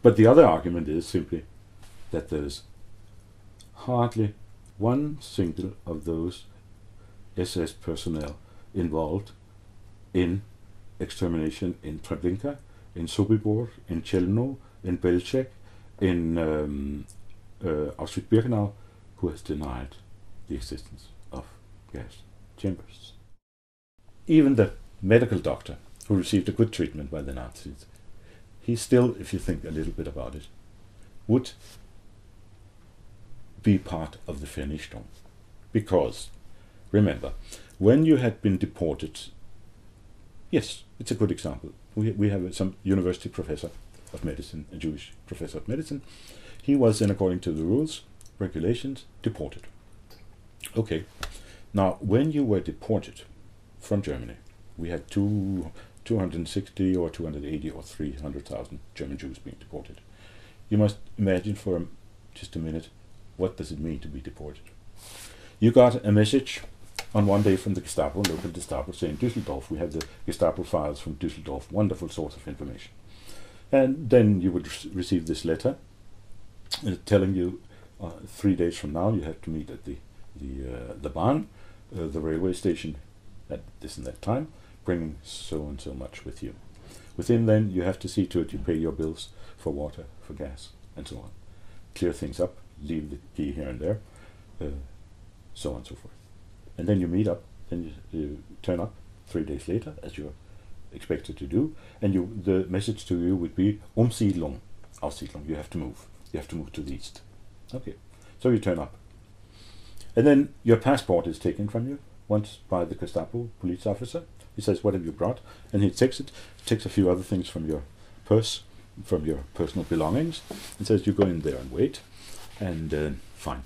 But the other argument is simply that there's hardly one single of those SS personnel involved in extermination in Treblinka, in Sobibor, in Chelmno, in Belzec, in Auschwitz-Birkenau, who has denied the existence of gas chambers. Even the medical doctor who received a good treatment by the Nazis, he still, if you think a little bit about it, would be part of the Vernichtung. Because, remember, when you had been deported, yes, it's a good example. We have some university professor of medicine, a Jewish professor of medicine. He was then, according to the rules, regulations, deported. Okay, now when you were deported from Germany, we had 260 or 280 or 300,000 German Jews being deported. You must imagine for just a minute, what does it mean to be deported? You got a message on one day from the Gestapo, local Gestapo, saying Düsseldorf, we have the Gestapo files from Düsseldorf, wonderful source of information. And then you would receive this letter telling you 3 days from now you have to meet at the Bahn, the railway station at this and that time, bringing so and so much with you. Within then you have to see to it you pay your bills for water, for gas, and so on. Clear things up, leave the key here and there, so on and so forth. And then you meet up, then you turn up 3 days later, as you're expected to do, and the message to you would be Umsiedlung, Aussiedlung, you have to move. You have to move to the east. Okay, so you turn up. And then your passport is taken from you once by the Gestapo police officer. He says, what have you brought? And he takes it, takes a few other things from your purse, from your personal belongings, and says, you go in there and wait, and fine.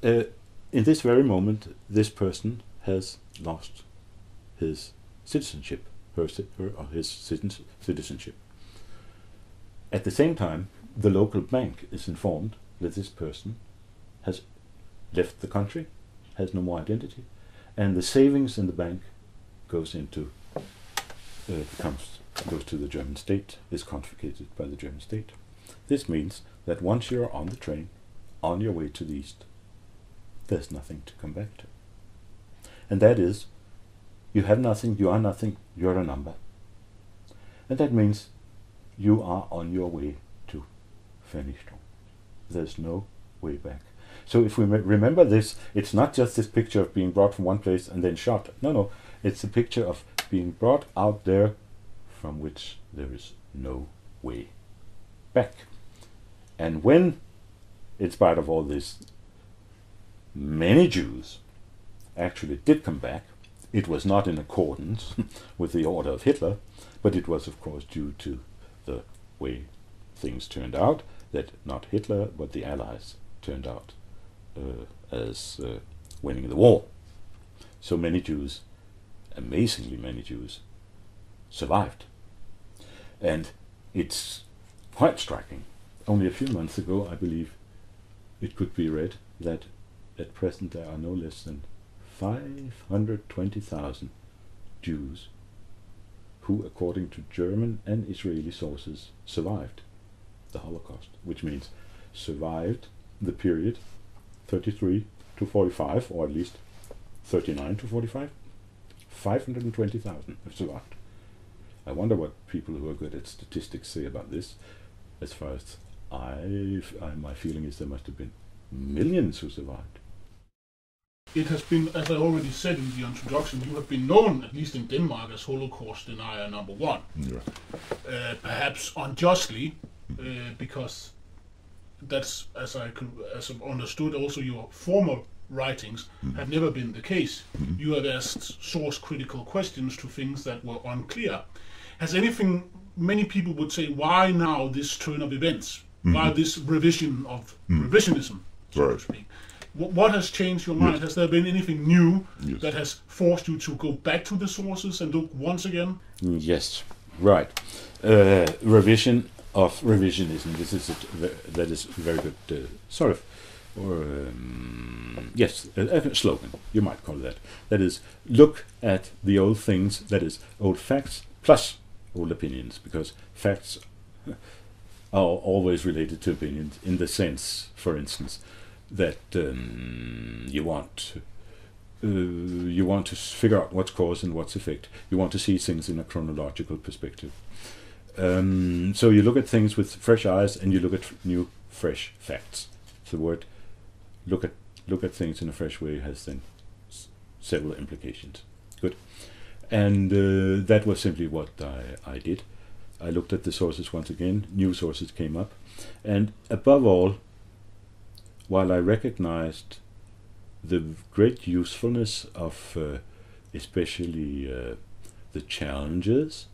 In this very moment, this person has lost his citizenship, her or his citizenship. At the same time, the local bank is informed that this person has left the country, has no more identity, and the savings in the bank goes into goes to the German state, is confiscated by the German state. This means that once you're on the train, on your way to the east, there's nothing to come back to. And that is, you have nothing, you are nothing, you're a number. And that means you are on your way to Vernichtung. There's no way back. So if we remember this, it's not just this picture of being brought from one place and then shot. No, it's a picture of being brought out there from which there is no way back. And when, in spite of all this, many Jews actually did come back, it was not in accordance with the order of Hitler, but it was of course due to the way things turned out, that not Hitler but the Allies turned out as winning the war. So many Jews, amazingly many Jews, survived. And it's quite striking. Only a few months ago, I believe, it could be read that at present there are no less than 520,000 Jews who, according to German and Israeli sources, survived the Holocaust, which means survived the period 33 to 45, or at least 39 to 45. 520,000 have survived. I wonder what people who are good at statistics say about this. As far as my feeling is there must have been millions who survived. It has been, as I already said in the introduction, you have been known, at least in Denmark, as Holocaust denier number one. Yeah. Perhaps unjustly, because that's, as I've understood, also your former writings have never been the case. You have asked source-critical questions to things that were unclear. Has anything, many people would say, why now this turn of events? Why this revision of revisionism, so to speak? What has changed your mind? Yes. Has there been anything new that has forced you to go back to the sources and look once again? Yes, right. Revision of revisionism. That is a very good sort of, yes, a slogan. You might call it that. That is, look at the old things. That is, old facts plus old opinions, because facts are always related to opinions, in the sense, for instance, that you want to figure out what's cause and what's effect. You want to see things in a chronological perspective. So you look at things with fresh eyes, and you look at new, fresh facts. The word look at things in a fresh way has then several implications. Good. And that was simply what I did. I looked at the sources once again. New sources came up. And above all, while I recognized the great usefulness of especially the challenges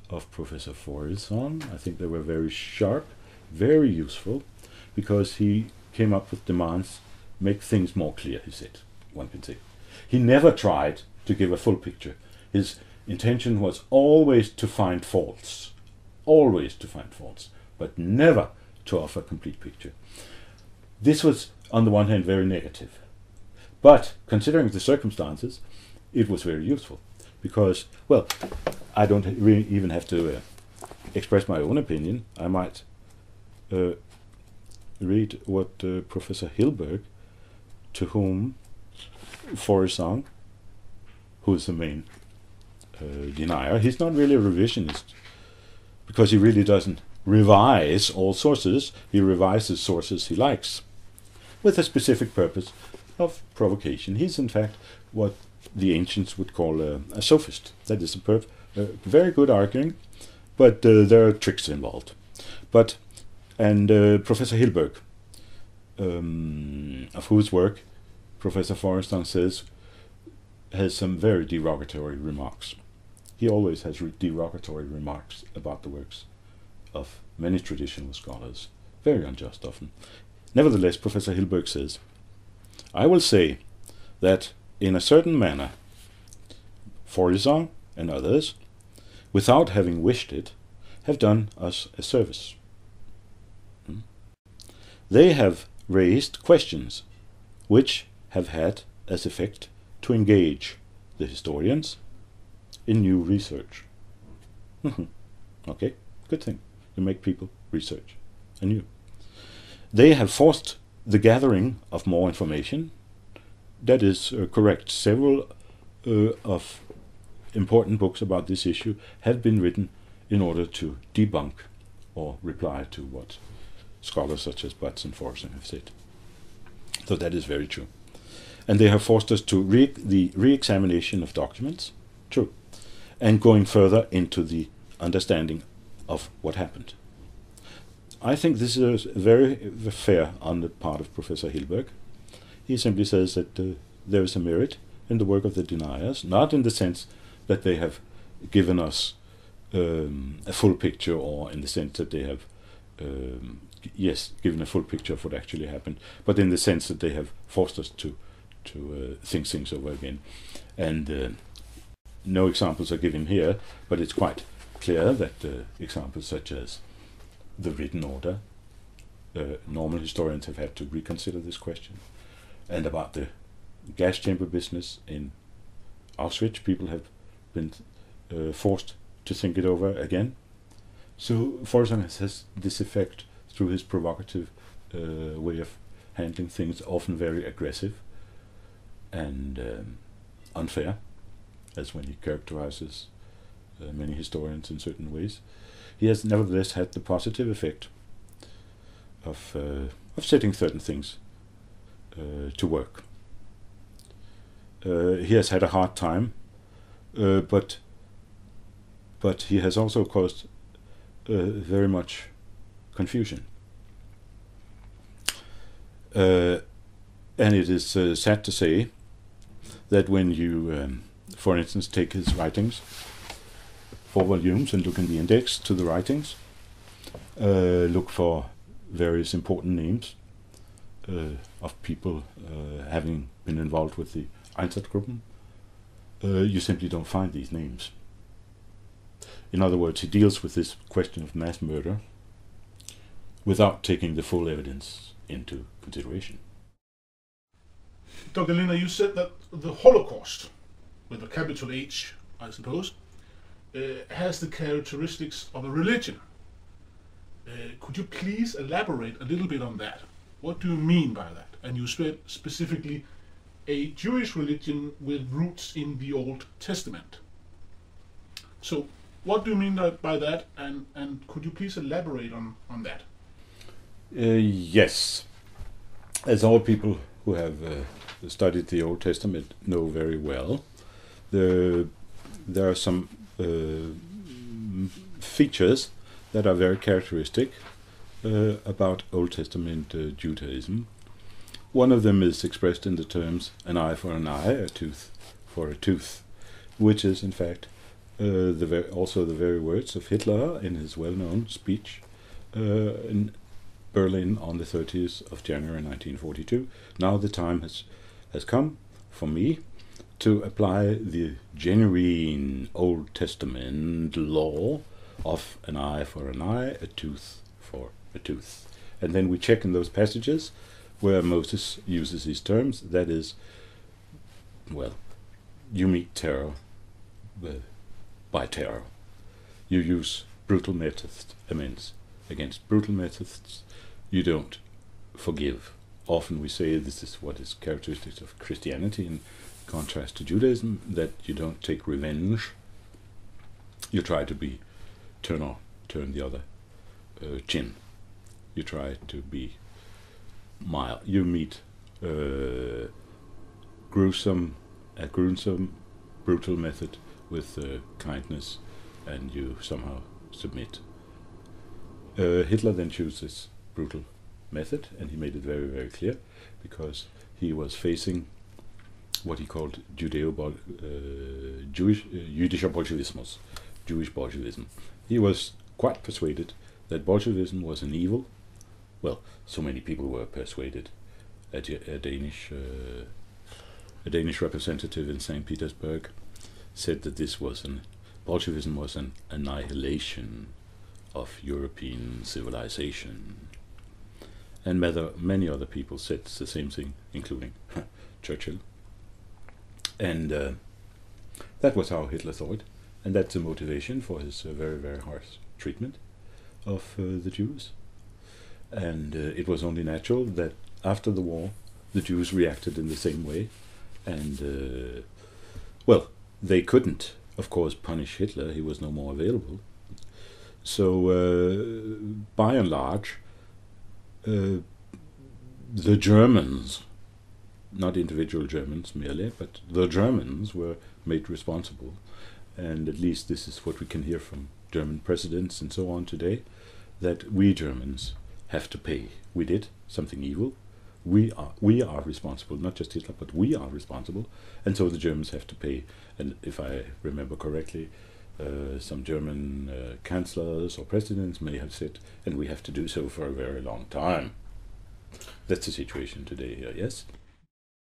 of Professor Faurisson, I think they were very sharp, very useful, because he came up with demands, make things more clear, he said, one can say. He never tried to give a full picture. His intention was always to find faults, but never to offer a complete picture. This was, on the one hand, very negative. But, considering the circumstances, it was very useful. Because, well, I don't really even have to express my own opinion. I might read what Professor Hilberg, to whom Faurisson, who is the main denier, he's not really a revisionist, because he really doesn't revise all sources. He revises sources he likes, with a specific purpose of provocation. He's in fact what the ancients would call a sophist. That is a very good arguing, but there are tricks involved. Professor Hilberg, of whose work Professor Faurisson says has some very derogatory remarks. He always has derogatory remarks about the works of many traditional scholars, very unjust often. Nevertheless, Professor Hilberg says, I will say that in a certain manner, Faurisson and others, without having wished it, have done us a service. They have raised questions which have had as effect to engage the historians in new research. Okay, good thing. You make people research anew. They have forced the gathering of more information. That is correct. Several of important books about this issue have been written in order to debunk or reply to what scholars such as Butts and Faurisson have said. So that is very true. And they have forced us to the re-examination of documents, true, and going further into the understanding of what happened. I think this is very fair on the part of Professor Hilberg. He simply says that there is a merit in the work of the deniers, not in the sense that they have given us a full picture, or in the sense that they have, given a full picture of what actually happened, but in the sense that they have forced us to think things over again. And no examples are given here, but it's quite clear that examples such as the written order, normal historians have had to reconsider this question. And about the gas chamber business in Auschwitz, people have been forced to think it over again. So Faurisson has this effect through his provocative way of handling things, often very aggressive and unfair, as when he characterizes many historians in certain ways. He has nevertheless had the positive effect of setting certain things to work. He has had a hard time, but he has also caused very much confusion. And it is sad to say that when you, for instance, take his writings, 4 volumes, and look in the index to the writings, look for various important names of people having been involved with the Einsatzgruppen, you simply don't find these names. In other words, he deals with this question of mass murder without taking the full evidence into consideration. Dr. Lindtner, you said that the Holocaust, with a capital H, I suppose, has the characteristics of a religion. Could you please elaborate a little bit on that? What do you mean by that? And you said specifically a Jewish religion with roots in the Old Testament. So what do you mean by that? And could you please elaborate on that? Yes. As all people who have studied the Old Testament know very well, there are some features that are very characteristic about Old Testament Judaism. One of them is expressed in the terms an eye for an eye, a tooth for a tooth, which is in fact also the very words of Hitler in his well-known speech in Berlin on the 30th of January 1942. Now the time has come for me to apply the genuine Old Testament law of an eye for an eye, a tooth for a tooth. And then we check in those passages where Moses uses these terms. That is, well, you meet terror by terror. You use brutal methods against brutal methods. You don't forgive. Often we say this is what is characteristic of Christianity in contrast to Judaism, that you don't take revenge. You try to turn the other chin. You try to be mild. You meet a gruesome, brutal method with kindness, and you somehow submit. Hitler then chooses brutal method, and he made it very, very clear, because he was facing what he called jüdischer Bolschewismus, Jewish Bolshevism. He was quite persuaded that Bolshevism was an evil. Well, so many people were persuaded. A Danish representative in St. Petersburg said that Bolshevism was an annihilation of European civilization. And many other people said the same thing, including Churchill. And that was how Hitler thought, and that's the motivation for his very, very harsh treatment of the Jews. And it was only natural that after the war the Jews reacted in the same way. And, well, they couldn't, of course, punish Hitler. He was no more available. So, by and large, the Germans, not individual Germans merely, but the Germans were made responsible. And at least this is what we can hear from German presidents and so on today, that we Germans have to pay. We did something evil. We are responsible, not just Hitler, but we are responsible, and so the Germans have to pay. And if I remember correctly, some German chancellors or presidents may have said, and we have to do so for a very long time. That's the situation today here, yes?